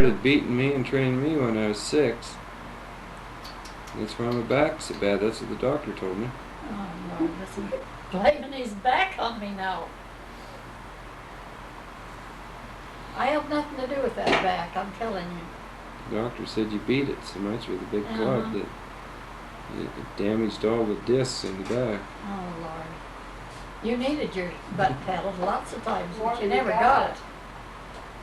Started beating me and training me when I was 6. That's why my back's so bad. That's what the doctor told me. Oh, Lord, listen. Blaming his back on me now. I have nothing to do with that back, I'm telling you. The doctor said you beat it so much with a big club that it damaged all the discs in the back. Oh, Lord. You needed your butt paddled lots of times, but you never got it.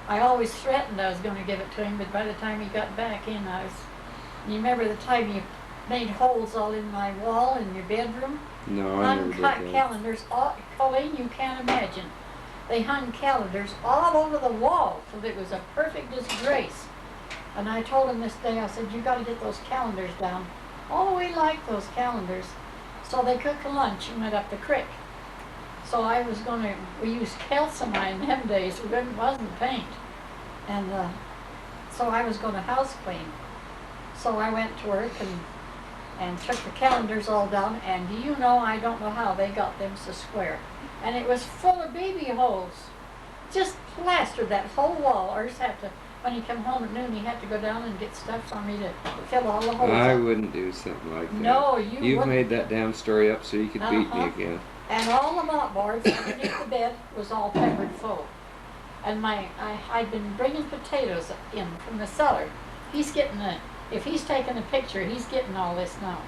I always threatened I was going to give it to him, but by the time he got back in, you remember the time you made holes all in my wall in your bedroom? No, I never did Uncut that. calendars, Colleen, you can't imagine. They hung calendars all over the wall, so it was a perfect disgrace. And I told him this day, I said, you got to get those calendars down. Oh, we liked those calendars. So they cooked a lunch and went up the creek. So I was going to, we used calcimine in them days, it wasn't paint. And so I was going to house clean. So I went to work and took the calendars all down, and do you know, I don't know how they got them so square. And it was full of baby holes. Just plastered that whole wall. Or just had to, when he come home at noon, he had to go down and get stuff for me to fill all the holes I up. wouldn't do something like that. No, you You've wouldn't. made that damn story up so you could beat me again. And all the mopboards underneath the bed was all peppered full. And I'd been bringing potatoes in from the cellar. He's getting if he's taking a picture, he's getting all this now.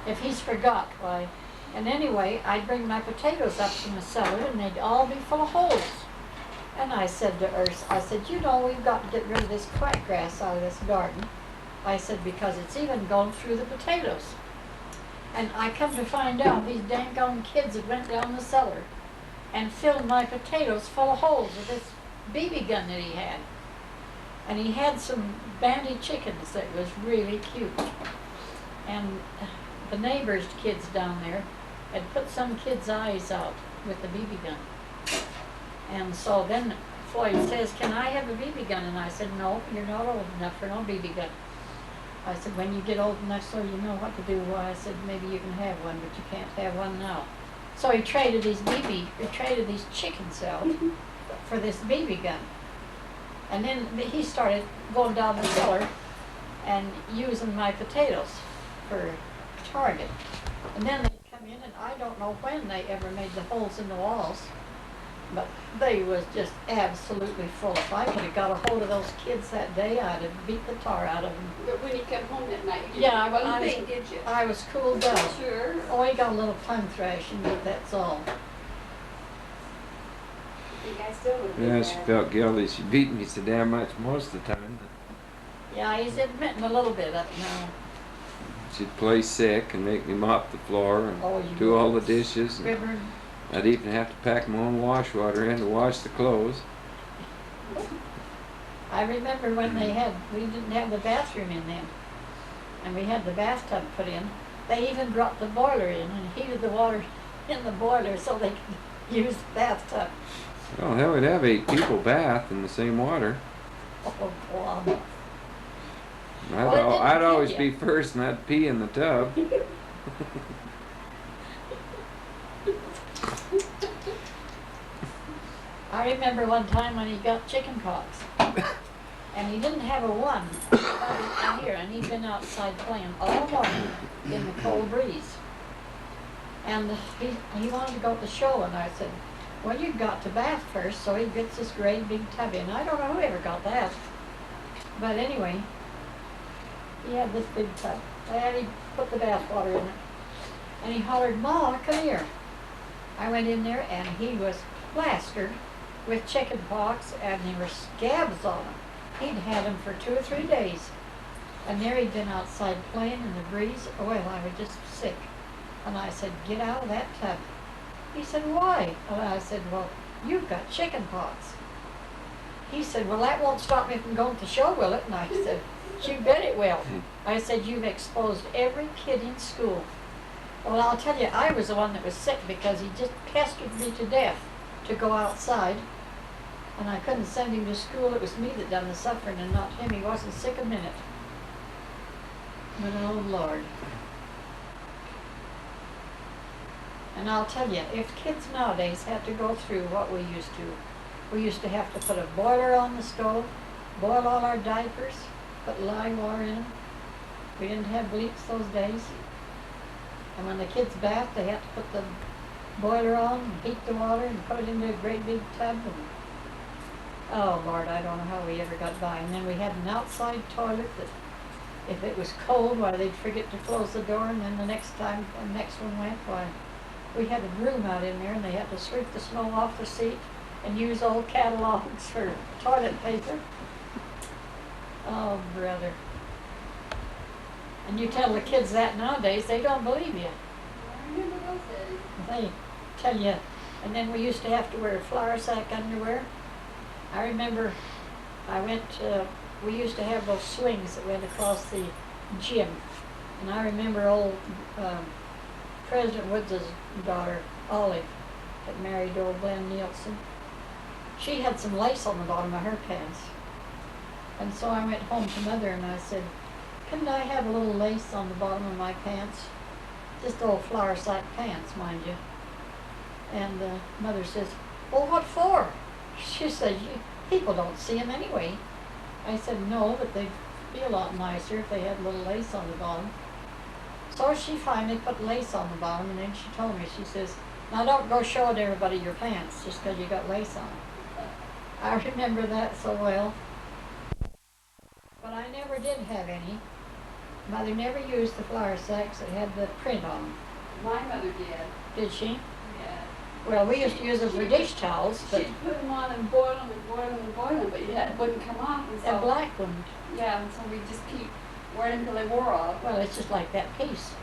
If he's forgot, why. And anyway, I'd bring my potatoes up from the cellar and they'd all be full of holes. And I said to Urs, I said, you know, we've got to get rid of this quackgrass out of this garden. I said, because it's even gone through the potatoes. And I come to find out these dang kids had went down the cellar and filled my potatoes full of holes with this BB gun that he had. And he had some bandy chickens that was really cute. And the neighbors' kids down there had put some kid's eyes out with the BB gun. And so then Floyd says, can I have a BB gun? And I said, no, you're not old enough for no BB gun. I said, when you get old enough so you know what to do, well, I said, maybe you can have one, but you can't have one now. So he traded these chickens out for this BB gun. And then he started going down the cellar and using my potatoes for target. And then they'd come in, and I don't know when they ever made the holes in the walls, but they was just absolutely full. If I could have got a hold of those kids that day, I'd have beat the tar out of them. But when you come home that night, you Yeah, didn't I was, think, did you? I was cooled down. Sure. Oh, he got a little tongue thrashing, but that's all. You guys still would have been Yeah, she bad. felt guilty. She beat me so damn much most of the time. Yeah, he's admitting a little bit of it now. She'd play sick and make me mop the floor and Oh, you do all the dishes. And River. I'd even have to pack my own wash water in to wash the clothes. I remember when we didn't have the bathroom in then, and we had the bathtub put in. They even brought the boiler in and heated the water in the boiler so they could use the bathtub. Well, hell, we'd have 8 people bath in the same water. Oh, God. I'd always be first and I'd pee in the tub. I remember one time when he got chicken pox, and he didn't have a one here, and he'd been outside playing all morning in the cold breeze. And he wanted to go to the show, and I said, well, you got to bath first, so he gets this great big tub in. I don't know who ever got that. But anyway, he had this big tub, and he put the bath water in it. And he hollered, Ma, come here. I went in there, and he was plastered with chicken pox, and there were scabs on him. He'd had them for 2 or 3 days. And there he'd been outside playing in the breeze. Well, I was just sick. And I said, get out of that tub. He said, why? And I said, well, you've got chicken pox. He said, well, that won't stop me from going to the show, will it? And I said, you bet it will. I said, you've exposed every kid in school. Well, I'll tell you, I was the one that was sick because he just pestered me to death to go outside. And I couldn't send him to school. It was me that done the suffering and not him. He wasn't sick a minute. But oh, Lord. And I'll tell you, if kids nowadays had to go through what we used to have to put a boiler on the stove, boil all our diapers, put lye water in them. We didn't have bleach those days. And when the kids bathed, they had to put the boiler on and heat the water and put it into a great big tub. And, oh Lord, I don't know how we ever got by. And then we had an outside toilet that if it was cold, why they'd forget to close the door, and then the next time the next one went, why we had a broom out in there and they had to sweep the snow off the seat and use old catalogs for toilet paper. Oh brother. And you tell the kids that nowadays, they don't believe you. I remember those days. They tell you. And then we used to have to wear flour sack underwear. I remember we used to have those swings that went across the gym. And I remember old President Woods' daughter, Olive, that married old Glenn Nielsen. She had some lace on the bottom of her pants. And so I went home to Mother and I said, couldn't I have a little lace on the bottom of my pants? Just old flour sack pants, mind you. And Mother says, well, what for? She said, people don't see them anyway. I said, no, but they'd be a lot nicer if they had a little lace on the bottom. So she finally put lace on the bottom, and then she told me, she says, now don't go showing everybody your pants just because you got lace on. I remember that so well. But I never did have any. Mother never used the flour sacks that had the print on them. My mother did. Did she? Yeah. Well, we used to use them for dish towels, but She'd put them on and boil them and boil them and boil them, but it wouldn't come off. And that so, black one, yeah, and so we just keep wearing them until they wore off. well, it's just like that piece.